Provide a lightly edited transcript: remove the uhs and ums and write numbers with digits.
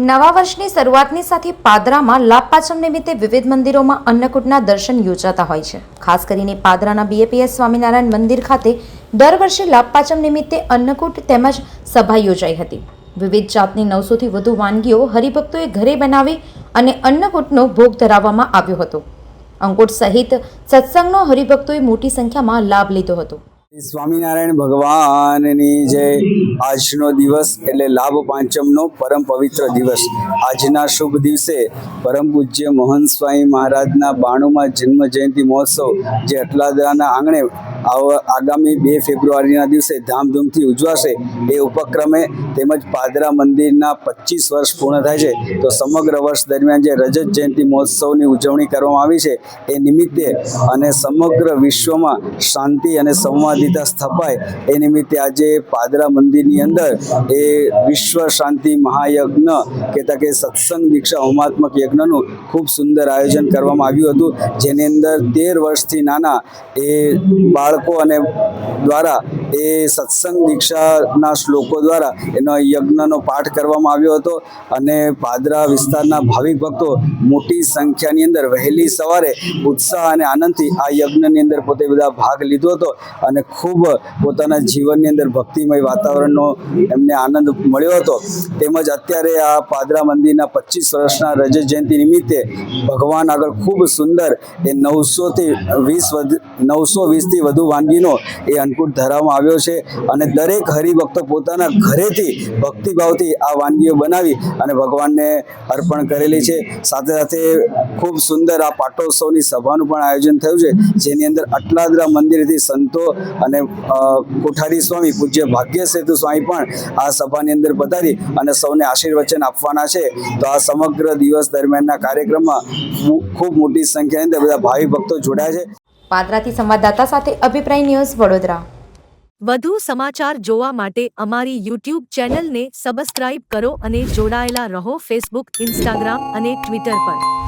નવા વર્ષની શરૂઆતની સાથે પાદરામાં લાભપાંચમ નિમિત્તે વિવિધ મંદિરોમાં અન્નકૂટના દર્શન યોજાતા હોય છે। ખાસ કરીને પાદરાના બીએપીએસ સ્વામિનારાયણ મંદિર ખાતે દર વર્ષે લાભપાંચમ નિમિત્તે અન્નકૂટ તેમજ સભા યોજાઈ હતી। વિવિધ જાતની 900 થી વધુ વાનગીઓ હરિભક્તોએ ઘરે બનાવી અને અન્નકૂટનો ભોગ ધરાવવામાં આવ્યો હતો। અંકુટ સહિત સત્સંગનો હરિભક્તોએ મોટી સંખ્યામાં લાભ લીધો હતો। સ્વામિનારાયણ ભગવાનની જય। આજનો દિવસ એટલે લાભ પાંચમનો પરમ પવિત્ર દિવસ। આજના શુભ દિવસે પરમ પૂજ્ય મોહન સ્વામી મહારાજના 92મા જન્મ જયંતિ મહોત્સવ જે અટલાદરાના આંગણે આગામી 2 ફેબ્રુઆરીના દિવસે ધામધૂમથી ઉજવાશે। એ ઉપક્રમે તેમજ પાદરા મંદિરના 25 વર્ષ પૂર્ણ થાય છે, તો સમગ્ર વર્ષ દરમિયાન જે રજત જયંતિ મહોત્સવની ઉજવણી કરવામાં આવી છે એ નિમિત્તે અને સમગ્ર વિશ્વમાં શાંતિ અને સંવાદિતા સ્થપાય એ નિમિત્તે આજે પાદરા મંદિરની અંદર એ વિશ્વ શાંતિ મહાયજ્ઞ કહેતા કે સત્સંગ દીક્ષા હોમાત્મક યજ્ઞનું ખૂબ સુંદર આયોજન કરવામાં આવ્યું હતું, જેની અંદર 13 વર્ષથી નાના એ બાળકો અને દ્વારા એ સત્સંગ દીક્ષાના શ્લોકો દ્વારા એનો યજ્ઞનો પાઠ કરવામાં આવ્યો હતો। અને પાદરા વિસ્તારના ભાવિક ભક્તો મોટી સંખ્યાની અંદર વહેલી સવારે ઉત્સાહ અને આનંદથી આ યજ્ઞની અંદર પોતે બધા ભાગ લીધો હતો અને ખૂબ પોતાના જીવનની અંદર ભક્તિમય વાતાવરણનો એમને આનંદ મળ્યો હતો। તેમજ અત્યારે આ પાદરા મંદિરના 25 વર્ષના રજત જયંતિ નિમિત્તે ભગવાન આગળ ખૂબ સુંદર એ 920થી વધુ વાનગીનો એ અન્નકૂટ ધરાવવામાં આવ્યો છે અને દરેક હરિભક્તો પોતાના ઘરેથી ભક્તિભાવથી આ વાનગીઓ બનાવી અને ભગવાનને અર્પણ કરેલી છે। સાથે સાથે ખૂબ સુંદર આ પાટોત્સવની સભાનું પણ આયોજન થયું છે, જેની અંદર અટલાદરા મંદિરથી સંતો અને કોઠારી સ્વામી પૂજ્ય ભાગ્ય સેતુ સ્વામી પણ આ સભાની અંદર પધારી અને સૌને આશીર્વચન આપવાના છે। તો આ સમગ્ર દિવસ દરમિયાનના કાર્યક્રમમાં ખૂબ મોટી સંખ્યાની અંદર બધા ભાવિ ભક્તો જોડાયા છે। પાદરાથી સંવાદદાતા સાથે અભિપ્રાય ન્યૂઝ વડોદરા। વધુ સમાચાર જોવા માટે અમારી YouTube ચેનલને સબસ્ક્રાઇબ કરો અને જોડાયેલા રહો ફેસબુક, ઇન્સ્ટાગ્રામ અને ટ્વિટર પર।